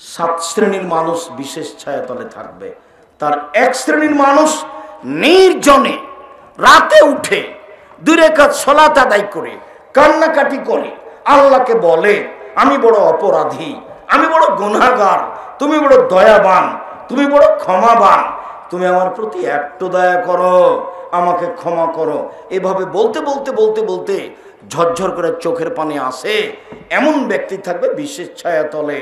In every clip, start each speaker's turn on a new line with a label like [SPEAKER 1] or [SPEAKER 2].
[SPEAKER 1] 7 শ্রেণীর মানুষ বিশেষ ছায়াতলে থাকবে। তার এক শ্রেণীর মানুষ নির্জনে রাতে উঠে 2 রাকাত সালাত আদায় করে কান্নাকাটি করে আল্লাহকে বলে, আমি বড় অপরাধী, আমি বড় গুনাহগার, তুমি বড় দয়াবান, তুমি বড় ক্ষমাবান, তুমি আমার প্রতি একটু দয়া করো, আমাকে ক্ষমা করো। এভাবে বলতে বলতে বলতে বলতে ঝরঝর করে চোখের পানি আসে, এমন ব্যক্তি থাকবে বিশেষ ছায়াতলে।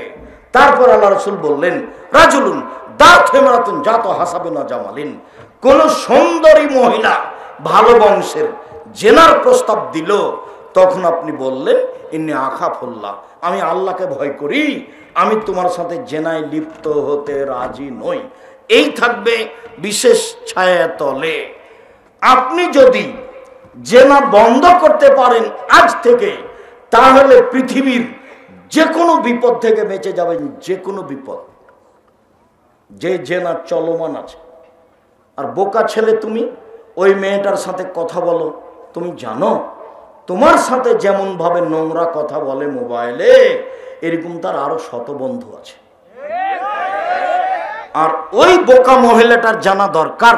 [SPEAKER 1] তারপর আল্লাহ রাসূল বললেন, রাজুলুন দাত হেমরাতুন জাত হাসাবিনা জামালিন, কোন সুন্দরী মহিলা ভালো বংশের জেনার প্রস্তাব দিল, তখন আপনি বললেন, ইন্নী আখাফুল্লাহ, আমি আল্লাহকে ভয় করি, আমি তোমার সাথে জেনায় লিপ্ত হতে রাজি নই। এই থাকবে বিশেষ ছায়াতলে। আপনি যদি জেনা বন্ধ করতে পারেন আজ থেকে, তাহলে পৃথিবীর যে কোনো বিপদ থেকে বেঁচে যাবেন। যে কোনো বিপদ, যে জেনা চলমান আছে। আর বোকা ছেলে তুমি, ওই মেয়েটার সাথে কথা বলো, তুমি জানো তোমার সাথে যেমন ভাবে নোংরা কথা বলে মোবাইলে, এরকম তার আরো শত বন্ধু আছে। আর ওই বোকা মহিলাটার জানা দরকার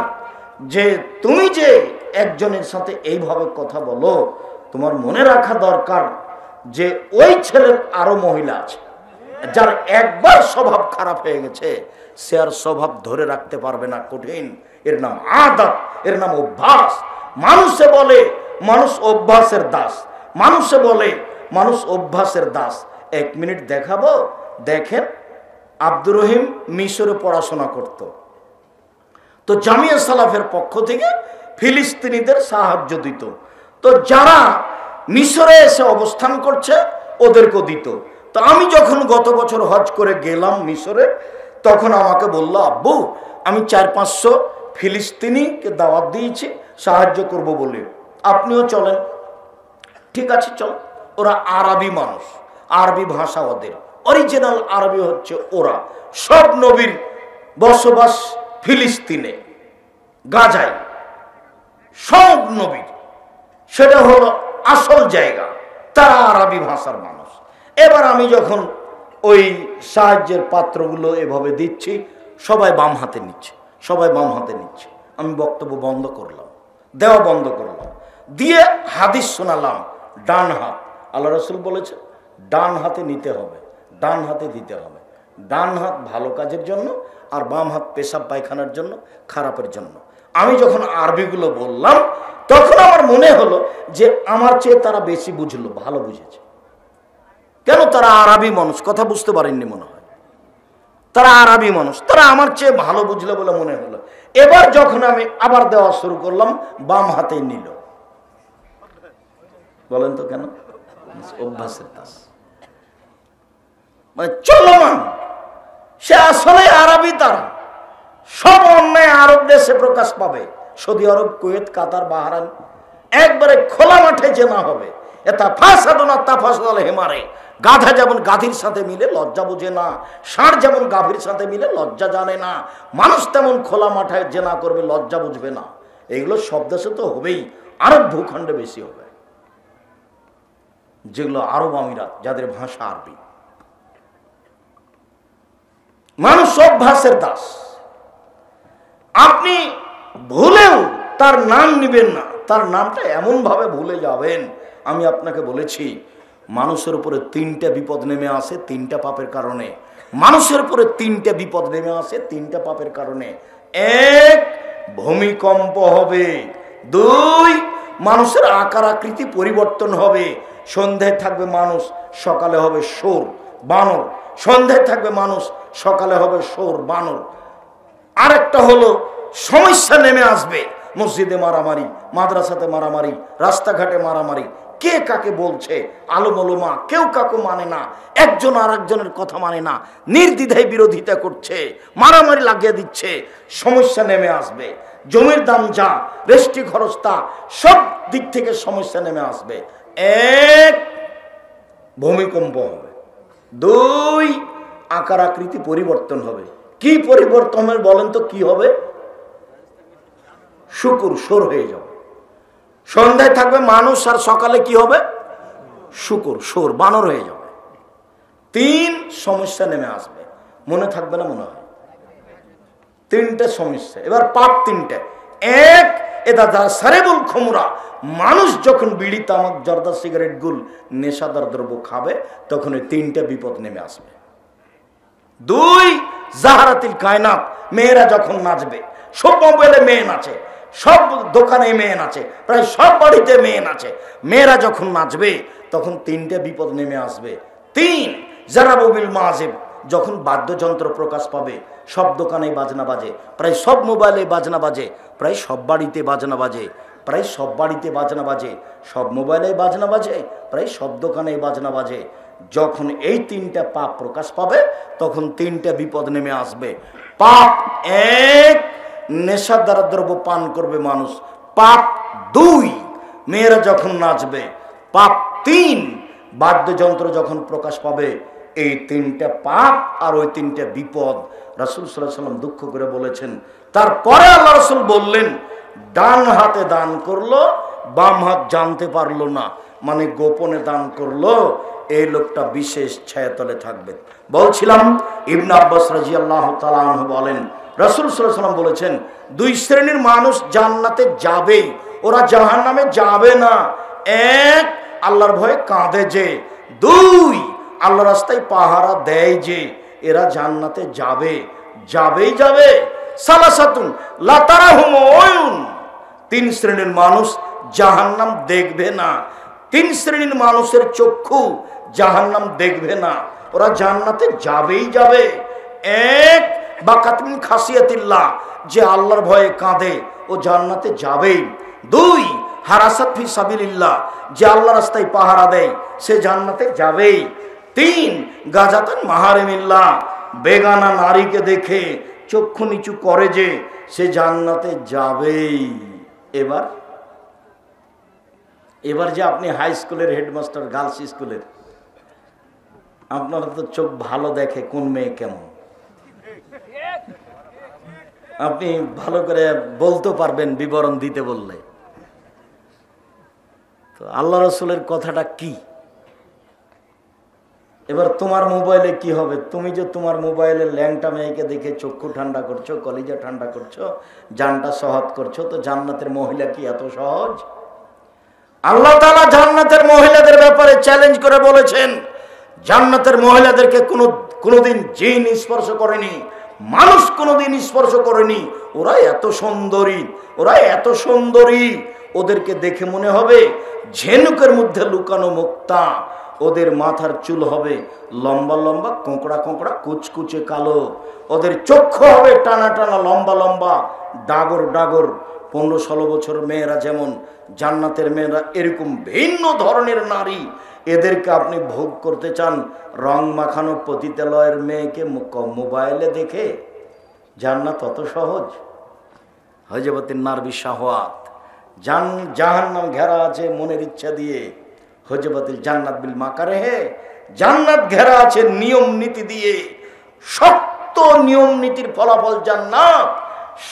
[SPEAKER 1] যে তুমি যে একজনের সাথে এইভাবে কথা বলো, তোমার মনে রাখা দরকার যে ওই ছেলের আরো মহিলা আছে, যার একবার স্বভাব খারাপ হয়ে গেছে, সে আর স্বভাব ধরে রাখতে পারবে না, কঠিন। এর নাম আদত, এর নাম অভ্যাস। মানুষে বলে মানুষ অভ্যাসের দাস, মানুষে বলে মানুষ অভ্যাসের দাস। 1 মিনিট দেখাবো, দেখেন। আব্দুর রহিম মিশরে পড়াশোনা করত, তো জামিয়া সালাফের পক্ষ থেকে ফিলিস্তিনিদের সাহায্য দিত। তো যারা মিশরে এসে অবস্থান করছে ওদেরকে দিত। তো আমি যখন গত বছর হজ করে গেলাম মিশরে, তখন আমাকে বলল, আব্বু আমি 400-500 ফিলিস্তিনিকে দাওয়াত দিয়েছি সাহায্য করব বলে, আপনিও চলেন। ঠিক আছে চল। ওরা আরবি মানুষ, আরবি ভাষা ওদের, অরিজিনাল আরবি হচ্ছে ওরা। সব নবীর বসবাস ফিলিস্তিনে, গাজায়, সব নবীর, সেটা হলো আসল জায়গা। তারা আরবি ভাষার মানুষ। এবার আমি যখন ওই সাহায্যের পাত্রগুলো এভাবে দিচ্ছি, সবাই বাম হাতে নিচ্ছে, সবাই বাম হাতে নিচ্ছে। আমি বক্তব্য বন্ধ করলাম, দেওয়া বন্ধ করলাম, দিয়ে হাদিস শোনালাম। ডান হাত, আল্লাহ রাসূল বলেছে ডান হাতে নিতে হবে, ডান হাতে দিতে হবে। ডান হাত ভালো কাজের জন্য, আর বাম হাত পেশাব পায়খানার জন্য, খারাপের জন্য। আমি যখন আরবিগুলো বললাম, তখন আমার মনে হলো যে আমার চেয়ে তারা বেশি বুঝলো, ভালো বুঝেছে। কেন? তারা আরবি মানুষ, কথা বুঝতে পারেননি মনে হয়। তারা আরবি মানুষ, তারা আমার চেয়ে ভালো বুঝলো বলে মনে হলো। এবার যখন আমি আবার দেওয়া শুরু করলাম, বাম হাতে নিল। বলেন তো কেন? অভ্যাসের দাস, মানে চলমান। সে আসলে আরবি। তারা সব অন্যায় আরব দেশে প্রকাশ পাবে, সৌদি আরব, কুয়েত, কাতার, বাহরাইন, একবারে খোলা মাঠে জেনা হবে। এটা ফাসাদুনা তাফাসাল হেমারে, গাধা যেমন গাধীর সাথে মিলে লজ্জা বোঝে না, ষাঁড় যেমন গাভীর সাথে মিলে লজ্জা জানে না, মানুষ তেমন খোলা মাঠে জেনা করবে, লজ্জা বুঝবে না। এগুলো সব দেশে তো হবেই, আরব ভূখণ্ডে বেশি হবে, যেগুলো আরব আমিরাত, যাদের ভাষা আরবি। মানুষ অভ্যাসের দাস। আপনি ভুলেও তার নাম নিবেন না, তার নামটা এমন ভাবে ভুলে যাবেন। আমি আপনাকে বলেছি, মানুষের উপরে 3টা বিপদ নেমে আসে 3টা পাপের কারণে। মানুষের উপরে 3টা বিপদ নেমে আসে 3টা পাপের কারণে। 1, ভূমিকম্প হবে। 2, মানুষের আকার আকৃতি পরিবর্তন হবে। সন্ধ্যায় থাকবে মানুষ, সকালে হবে শোর বানর। সন্ধ্যায় থাকবে মানুষ, সকালে হবে শোর বানর। আরেকটা হলো সমস্যা নেমে আসবে, মসজিদে মারামারি, মাদ্রাসাতে মারামারি, রাস্তাঘাটে মারামারি, কে কাকে বলছে, আলমোলমা কেউ কাকে মানে না, একজন আর একজনের কথা মানে না, নির্দ্বিধায় বিরোধিতা করছে, মারামারি লাগিয়ে দিচ্ছে। সমস্যা নেমে আসবে। জমির দাম যা, রেস্টি খরচ তা, সব দিক থেকে সমস্যা নেমে আসবে। 1, ভূমিকম্প হবে। 2, আকার আকৃতি পরিবর্তন হবে। কি পরিবর্তন হবে বলেন তো? কি হবে? শুকুর, সোর হয়ে যাবে। সন্ধ্যায় থাকবে মানুষ, আর সকালে কি হবে? শুকুর, সোর, বানর হয়ে যাবে। 3, সমস্যা নেমে আসবে। মনে থাকবে না মনে হয়? তিনটে সমস্যা। এবার পাপ তিনটে। এক, এটা সারেবুল খুমরা, মানুষ যখন বিড়ি তামাক জর্দা সিগারেট গুল নেশাদার দ্রব্য খাবে তখন এই তিনটে বিপদ নেমে আসবে। দুই, জাহারাতিল কায়নাত, মেয়েরা যখন নাচবে, সব মোবাইলে মেয়ে নাচে, সব দোকানে মেয়ে নাচে, প্রায় সব বাড়িতে মেয়ে নাচে, মেয়েরা যখন নাচবে তখন তিনটে বিপদ নেমে আসবে। তিন, জারাবুবিল মাজিব, যখন বাদ্যযন্ত্র প্রকাশ পাবে, সব দোকানে বাজনা বাজে, প্রায় সব মোবাইলে বাজনা বাজে, প্রায় সব বাড়িতে বাজনা বাজে, প্রায় সব বাড়িতে বাজনা বাজে, সব মোবাইলে বাজনা বাজে, প্রায় সব দোকানে বাজনা বাজে। যখন এই তিনটা পাপ প্রকাশ পাবে তখন তিনটা বিপদ নেমে আসবে। পাপ এক, নেশাদার দ্রব্য পান করবে মানুষ। পাপ দুই, মেয়েরা যখন নাচবে। পাপ তিন, বাদ্যযন্ত্র যখন প্রকাশ পাবে। এই তিনটা পাপ আর ওই তিনটা বিপদ রাসূল সাল্লাল্লাহু আলাইহি ওয়াসাল্লাম দুঃখ করে বলেছেন। তারপরে আল্লাহ রাসূল বললেন, ডান হাতে দান করলো, বাম হাত জানতে পারলো না, মানে গোপনে দান করলো, এই লোকটা বিশেষ ছায়াতলে থাকবে। বলছিলাম ইবনে আব্বাস রাদিয়াল্লাহু তাআলা আনহু বলেন, রাসূল সাল্লাল্লাহু আলাইহি ওয়াসাল্লাম বলেছেন, দুই শ্রেণীর মানুষ জান্নাতে যাবে, ওরা জাহান্নামে যাবে না। এক, আল্লাহর ভয়ে কাঁদে যে। দুই, আল্লাহর রাস্তায় পাহারা দেয় যে, এরা জান্নাতে যাবে, যাবেই যাবে। সালাসাতুন লা তারাহুম উয়ুন, তিন শ্রেণীর মানুষ জাহান্নাম দেখবে না। তিন শ্রেণীর মানুষের চক্ষু জাহান্নাম দেখবে না, ওরা জান্নাতে যাবেই যাবে। এক, বাকাতুন খাসিয়াতিল্লাহ, যে আল্লাহর ভয়ে কাঁদে ও জান্নাতে যাবেই। দুই, হারাসাত ফি সাবিলিল্লাহ, যে আল্লাহর রাস্তায় পাহারা দেয় সে জান্নাতে যাবেই। তিন, গাজাতান মাহারিমিল্লাহ, বেগানা নারীকে দেখে চক্ষু নিচু করে যে, সে জান্নাতে যাবেই। এবার যে আপনি হাই স্কুলের হেডমাস্টার, গার্লস স্কুলের, আপনারা তো চোখ ভালো দেখে কোন মেয়ে কেমন, আপনি ভালো করে বলতে পারবেন বিবরণ দিতে বললে। তো আল্লাহ রাসূলের কথাটা কি? এবার তোমার মোবাইলে কি হবে? তুমি যে তোমার মোবাইলে ল্যাংটা মেয়েকে দেখে চক্ষু ঠান্ডা করছো, কলিজা ঠান্ডা করছো, জানটা সহজ করছো, তো জান্নাতের মহিলা কি এত সহজ? আল্লাহ তাআলা জান্নাতের মহিলাদের ব্যাপারে চ্যালেঞ্জ করে বলেছেন, জান্নাতের মহিলাদেরকে কোনোদিন জিন স্পর্শ করেনি, মানুষ কোনোদিন স্পর্শ করেনি। ওরা এত সুন্দরী, ওরা এত সুন্দরী, ওদেরকে দেখে মনে হবে ঝিনুকের মধ্যে লুকানো মুক্তা। ওদের মাথার চুল হবে লম্বা লম্বা, কোঁকড়া কোঁকড়া, কুচকুচে কালো। ওদের চক্ষু হবে টানা টানা, লম্বা লম্বা, ডাগর ডাগর। 15-16 বছর মেয়েরা যেমন, জান্নাতের মেয়েরা এরকম ভিন্ন ধরনের নারী। এদেরকে আপনি ভোগ করতে চান, রং মাখানো পতিতালয়ের মেয়েকে মোবাইলে দেখে? জান্নাত অত সহজ? হযবতিন নার বিশাহওয়াত, জাহান্নাম ঘেরা আছে মনের ইচ্ছা দিয়ে। হযবতিল জান্নাত বিল মাকারিহে, জান্নাত ঘেরা আছে নিয়ম নীতি দিয়ে। শক্ত নিয়ম নীতির ফলাফল জান্নাত,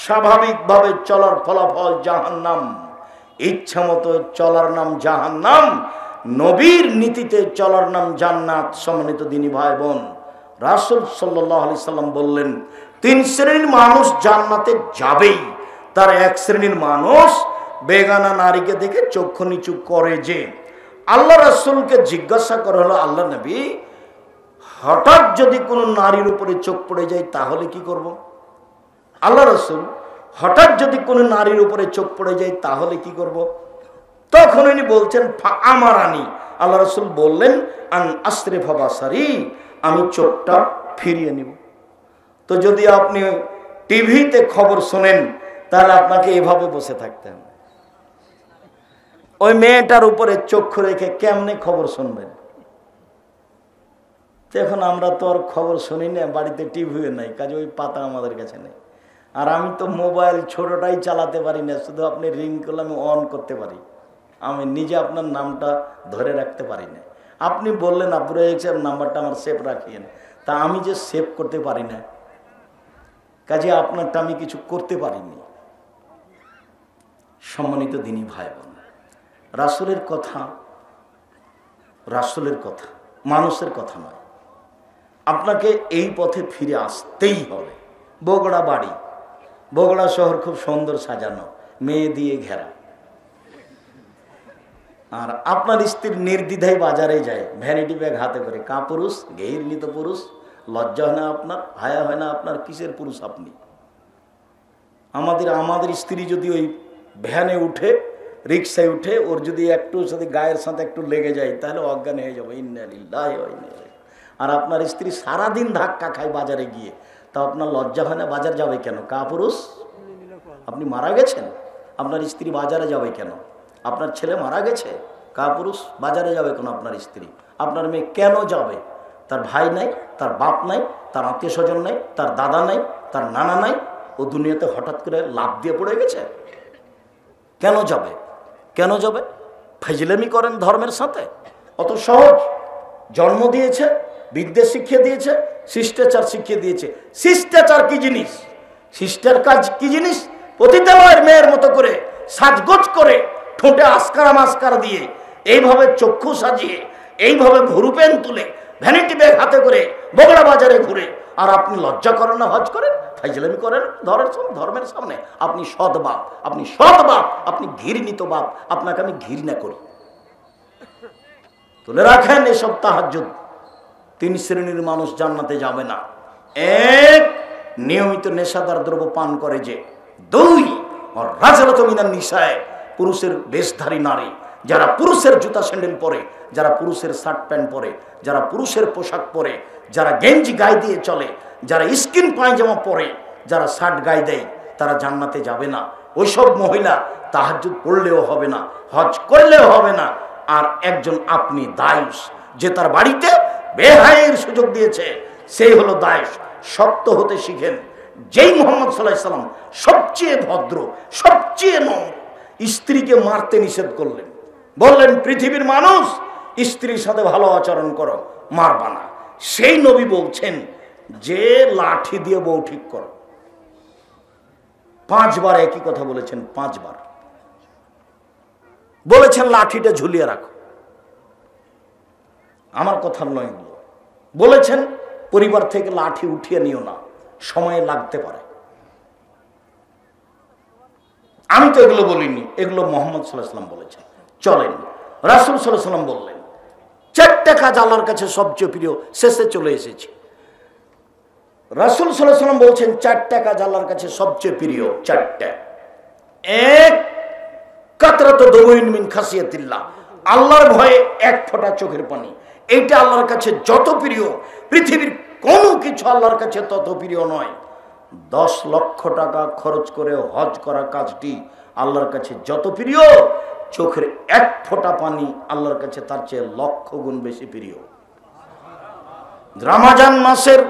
[SPEAKER 1] স্বাভাবিকভাবে চলার ফলাফল জাহান্নাম। ইচ্ছা মতো চলার নাম জাহান্নাম, নবীর নীতিতে চলার নাম জান্নাত। সম্মানিত দিনী ভাই বোন, রাসূল সাল্লাল্লাহু আলাইহি সাল্লাম বললেন, তিন শ্রেণীর মানুষ জান্নাতে যাবেই। তার এক শ্রেণীর মানুষ বেগানা নারীকে দেখে চক্ষু নিচু করে যে। আল্লাহ রাসূলকে জিজ্ঞাসা করা হলো, আল্লাহ নবী, হঠাৎ যদি কোনো নারীর উপরে চোখ পড়ে যায় তাহলে কি করব? আল্লাহ রাসূল, হঠাৎ যদি কোনো নারীর উপরে চোখ পড়ে যায় তাহলে কি করব? তখন উনি বলছেন, আমারানি, আল্লাহ রাসূল বললেন, আন আসরিফা বাসারি, আমি চোখটা ফিরিয়ে নিব। তো যদি আপনি টিভিতে খবর শোনেন তাহলে আপনাকে এভাবে বসে থাকতে হবে। ওই মেয়েটার উপরে চক্ষু রেখে কেমনে খবর শুনবেন? এখন আমরা তো আর খবর শুনি না, বাড়িতে টিভিও নাই, কাজে ওই পাতা আমাদের কাছে নেই। আর আমি তো মোবাইল ছোটটাই চালাতে পারি না, শুধু আপনি রিং করলে আমি অন করতে পারি, আমি নিজে আপনার নামটা ধরে রাখতে পারি না। আপনি বললেন আব্দুর রাজ্জাক সাহেব নাম্বারটা আমার সেভ রাখিয়েন, তা আমি যে সেভ করতে পারি না, কাজে আপনারটা আমি কিছু করতে পারিনি। সম্মানিত দিনী ভাই বোন, রাসূলের কথা, রাসূলের কথা, মানুষের কথা নয়। আপনাকে এই পথে ফিরে আসতেই হবে। বগুড়া বাড়ি, বগুড়া শহর খুব সুন্দর সাজানো, মেয়ে দিয়ে ঘেরা, আর আপনার স্ত্রী নির্দ্বিধায় বাজারে যায় ভ্যানিটি ব্যাগ হাতে করে। কা পুরুষ? ঘৃণিত পুরুষ। লজ্জা হয় না আপনার? হায়া হয় না আপনার? কিসের পুরুষ আপনি? আমাদের স্ত্রী যদি ওই ভ্যানে উঠে, রিক্সায় উঠে, ওর যদি একটু যদি গায়ের সাথে একটু লেগে যায় তাহলে অজ্ঞান হয়ে যাবে। ইন্না লিল্লাহি ওয়া ইন্না ইলাইহি। আর আপনার স্ত্রী সারাদিন ধাক্কা খায় বাজারে গিয়ে, তা আপনার লজ্জা হয় না? বাজার যাবে কেন? কা পুরুষ? আপনি মারা গেছেন, আপনার স্ত্রী বাজারে যাবে কেন? আপনার ছেলে মারা গেছে, কা পুরুষ? বাজারে যাবে কেন আপনার স্ত্রী? আপনার মেয়ে কেন যাবে? তার ভাই নাই, তার বাপ নাই, তার আত্মীয় স্বজন নাই, তার দাদা নাই, তার নানা নাই, ও দুনিয়াতে হঠাৎ করে লাফ দিয়ে পড়ে গেছে, কেন যাবে? কেন যাবে? ফাজলামি করেন ধর্মের সাথে? অত সহজ। জন্ম দিয়েছে, বিদ্যা শিখিয়ে দিয়েছে, শিষ্টাচার শিখিয়ে দিয়েছে। শিষ্টাচার কি জিনিস? শিষ্টার কাজ কি জিনিস? পতিতালয়ের মেয়ের মতো করে সাজগোজ করে, ঠোঁটে আসকারা মাস্কারা দিয়ে, এইভাবে চক্ষু সাজিয়ে, এইভাবে ভুরু পেন তুলে, ভ্যানিটি ব্যাগ হাতে করে বগুড়া বাজারে ঘুরে, আর আপনি লজ্জা করেন না? হজ করেন, ফাইজলামি করেন ধর্মের সামনে? আপনি সৎ বাপ, আপনি সৎ বাপ, আপনি ঘৃণিত বাপ, আপনাকে আমি ঘৃণা করি। তুলে রাখেন এসব তাহাজ্জুদ। 3 শ্রেণীর মানুষ জান্নাতে যাবে না। 1, নিয়মিত নেশাদার দ্রব্য পান করে যে। 2, রাজালত মিনান নিসায়, পুরুষের বেশধারী নারী, যারা পুরুষের জুতা স্যান্ডেল পরে, যারা পুরুষের শার্ট প্যান্ট পরে, যারা পুরুষের পোশাক পরে, যারা গেঞ্জি গায়ে দিয়ে চলে, যারা স্কিন পায়জামা পরে, যারা শার্ট গায়ে দেয়, তারা জান্নাতে যাবে না। ওইসব মহিলা তাহাজ্জুদ পড়লেও হবে না, হজ করলেও হবে না। আর একজন আপনি দায়ুস, যে তার বাড়িতে বেহায়ের সুযোগ দিয়েছে, সেই হলো দায়ুস। শক্ত হতে শিখেন। যেই মুহাম্মদ সাল্লাল্লাহু আলাইহি ওয়াসাল্লাম সবচেয়ে ভদ্র, সবচেয়ে নম্র, স্ত্রীকে মারতে নিষেধ করলেন, বললেন পৃথিবীর মানুষ স্ত্রীর সাথে ভালো আচরণ করো, মারবা না। সেই নবী বলছেন যে লাঠি দিয়ে বউ ঠিক করো। 5 বার একই কথা বলেছেন, 5 বার বলেছেন লাঠিটা ঝুলিয়ে রাখো। আমার কথা নয়, বলেছেন পরিবার থেকে লাঠি উঠিয়ে নিও না, সময় লাগতে পারে। আমি তো এগুলো বলিনি, এগুলো মুহাম্মদ সাল্লাল্লাহু আলাইহি ওয়াসাল্লাম বলেছেন। চলেন, রাসূল সাল্লাল্লাহু আলাইহি ওয়াসাল্লাম বললেন 4টা কাজ আল্লাহর কাছে সবচেয়ে প্রিয়। শেষে চলে এসেছি। রাসূল সাল্লাল্লাহু আলাইহি ওয়াসাল্লাম বলছেন 4টা কাজ আল্লাহর কাছে সবচেয়ে প্রিয়। 4টা। 1, কাতরাতু দুমুইন মিন খাসিয়াতিল্লাহ, আল্লাহর ভয়ে 1 ফোঁটা চোখের পানি। এইটা আল্লাহর কাছে যত প্রিয়, পৃথিবীর কোনো কিছু আল্লাহর কাছে তত প্রিয় নয়। 10 লক্ষ টাকা খরচ করে হজ করা কাজটি আল্লাহর কাছে যত প্রিয়, চোখের 1 ফোঁটা পানি আল্লাহর কাছে তার চেয়ে লক্ষ গুণ বেশি প্রিয়। রমজান মাসের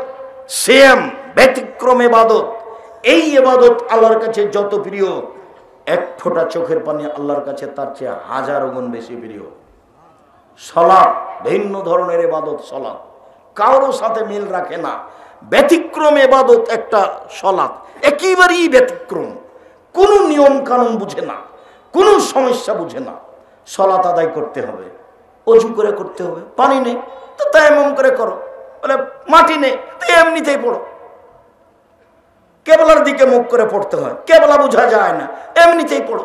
[SPEAKER 1] সিয়াম ব্যতিক্রম ইবাদত, এই ইবাদত আল্লাহর কাছে যত প্রিয়, 1 ফোঁটা চোখের পানি আল্লাহর কাছে তার চেয়ে 1000 গুণ বেশি প্রিয়। সালাত ভিন্ন ধরনের ইবাদত, সালাত কারোর সাথে মিল রাখে না, ব্যতিক্রম ইবাদত একটা সালাত, একেবারেই ব্যতিক্রম। কোনো নিয়ম কানুন বুঝে না, কোনো সমস্যা বুঝে না। সালাত আদায় করতে হবে, অজু করে করতে হবে, পানি নেই তো তায়াম্মুম করে করো, বলে মাটি নেই তো এমনিতেই পড়ো। কেবলার দিকে মুখ করে পড়তে হয়, কেবলা বোঝা যায় না, এমনিতেই পড়ো।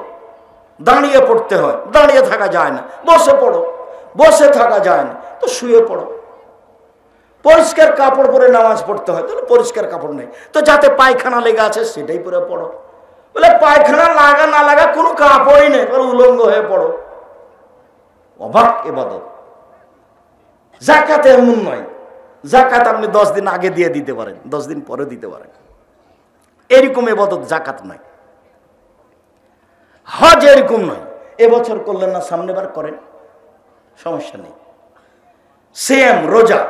[SPEAKER 1] দাঁড়িয়ে পড়তে হয়, দাঁড়িয়ে থাকা যায় না, বসে পড়ো, বসে থাকা যায় না তো শুয়ে পড়ো। পরিষ্কার কাপড় পরে নামাজ পড়তে হয়, তাহলে পরিষ্কার কাপড় নেই তো যাতে পায়খানা লেগে আছে সেটাই পরে পড়ো। বলে পায়খানা লাগা না লাগা কোনো কাপড়ই নেই, উলঙ্গ হয়ে পড়ো। অবাক ইবাদত। যাকাত এমন নয়, যাকাত আপনি 10 দিন আগে দিয়ে দিতে পারেন, 10 দিন পরে দিতে পারেন, এরকম ইবাদত যাকাত নয়। হজ এরকম নয়, এবছর করলেন না সামনে বার করেন, সমস্যা নেই। সিয়াম রোজা,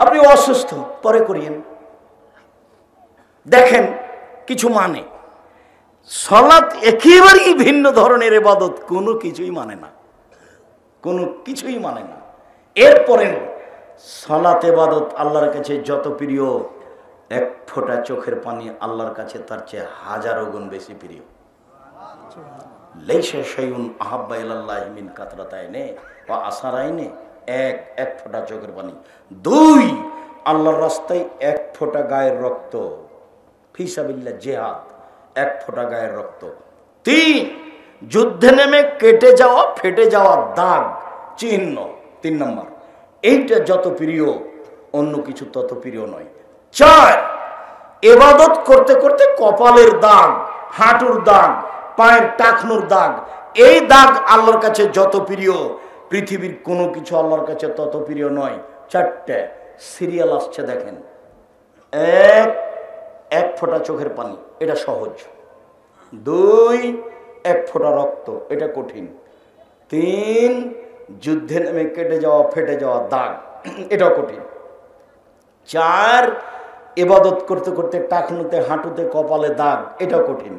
[SPEAKER 1] আপনি অসুস্থ পরে করিয়েন, দেখেন কিছু মানে। সালাত একেবারেই ভিন্ন ধরনের ইবাদত, কোনো কিছুই মানে না, কোনো কিছুই মানে না। এরপরে সালাত ইবাদত আল্লাহর কাছে যত প্রিয়, 1 ফোঁটা চোখের পানি আল্লাহর কাছে তার চেয়ে 1000 গুণ বেশি প্রিয়। লাইসা শাইউন আহাব্বা ইলাল্লাহি মিন কাতরাতাইনি ওয়া আসারাইনি, 1 ফোঁটা চোখের পানি। 2, আল্লাহর রাস্তায় এক ফোঁটা গায়ের রক্ত, ফিসাবিল্লাহ জিহাদ, এক ফোঁটা গায়ের রক্ত। 3, যুদ্ধে নেমে কেটে যাওয়া ফেটে যাওয়া দাগ চিহ্ন। 3 নম্বর, এইটা যত প্রিয় অন্য কিছু তত প্রিয় নয়। 4, ইবাদত করতে করতে কপালের দাগ, হাঁটুর দাগ, পায়ের টাকনুর দাগ, এই দাগ আল্লাহর কাছে যত প্রিয় পৃথিবীর কোনো কিছু আল্লাহর কাছে তত প্রিয় নয়। 4টে সিরিয়াল আসছে দেখেন। 1, এক ফোঁটা চোখের পানি, এটা সহজ। 2, এক ফোঁটা রক্ত, এটা কঠিন। 3, যুদ্ধে নেমে কেটে যাওয়া ফেটে যাওয়া দাগ, এটাও কঠিন। 4, ইবাদত করতে করতে টাকনুতে হাঁটুতে কপালে দাগ, এটাও কঠিন।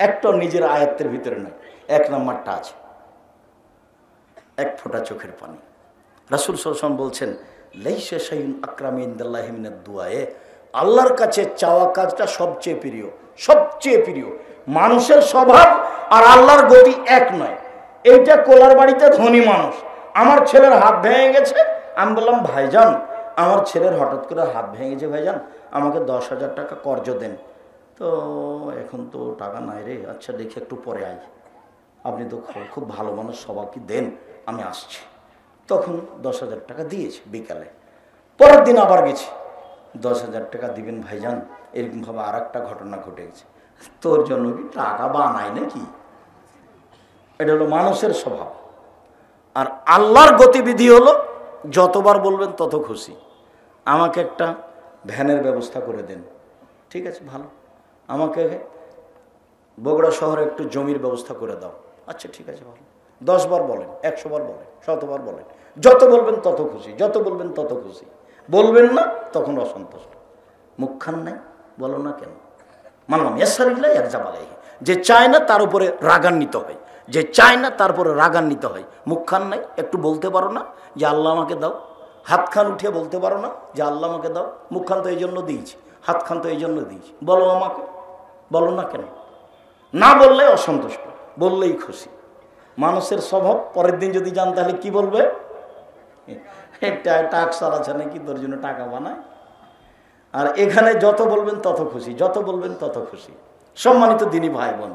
[SPEAKER 1] একটা নিজের আয়ত্তের ভিতরে নয়। 1 নম্বরটা আছে, এক ফোঁটা চোখের পানি। রাসূল সাল্লাল্লাহু আলাইহি ওয়াসাল্লাম বলছেন, লাইসা শাইউন আকরামু ইনদাল্লাহি মিনাদ দুআয়ে, আল্লাহর কাছে চাওয়া কাজটা সবচেয়ে প্রিয়, সবচেয়ে প্রিয়। মানুষের স্বভাব আর আল্লাহর গতি এক নয়। এইটা কোলার বাড়িতে ধনী মানুষ, আমার ছেলের হাত ভেঙে গেছে, আমি বললাম ভাইজান আমার ছেলের হঠাৎ করে হাত ভেঙে গেছে, ভাইজান আমাকে 10,000 টাকা কর্জ দেন। তো এখন তো টাকা নাই রে, আচ্ছা দেখি একটু পরে আই, আপনি তো খুব ভালো মানুষ, সবাইকে দেন, আমি আসছি। তখন 10,000 টাকা দিয়েছে বিকালে। পরের দিন আবার গেছি, 10,000 টাকা দিবেন ভাইজান, এরকমভাবে আর একটা ঘটনা ঘটে গেছে। তোর জন্য কি টাকা বানাই নাকি? এটা হলো মানুষের স্বভাব। আর আল্লাহর গতিবিধি হলো যতবার বলবেন তত খুশি। আমাকে একটা ভ্যানের ব্যবস্থা করে দেন, ঠিক আছে ভালো। আমাকে বগুড়া শহরে একটু জমির ব্যবস্থা করে দাও, আচ্ছা ঠিক আছে ভালো। 10 বার বলেন, 100 বার বলেন, 100 বার বলেন, যত বলবেন তত খুশি, যত বলবেন তত খুশি। বলবেন না তখন অসন্তুষ্ট। মুখখান নাই, বলো না কেন? মানলাম ইয়াসারিল্লাহ ইয়ারজাবালাইহি, যে চায় না তার উপরে রাগান্বিত হয়, যে চায় না তার উপরে রাগান্বিত হয়। মুখখান নাই, একটু বলতে পারো না যে আল্লাহ আমাকে দাও? হাতখান উঠিয়ে বলতে পারো না যে আল্লাহ আমাকে দাও? মুখখান তো এই জন্য দিয়েছি, হাতখান তো এই জন্য দিয়েছি, বলো আমাকে, বলো না কেন? না বললে অসন্তুষ্ট, বললেই খুশি। মানুষের স্বভাব। পরের দিন যদি জান তাহলে কি বলবে? টাক চালাচ্ছে নাকি, তোর জন্য টাকা বানায়। আর এখানে যত বলবেন তত খুশি, যত বলবেন তত খুশি। সম্মানিত দিনী ভাই বোন,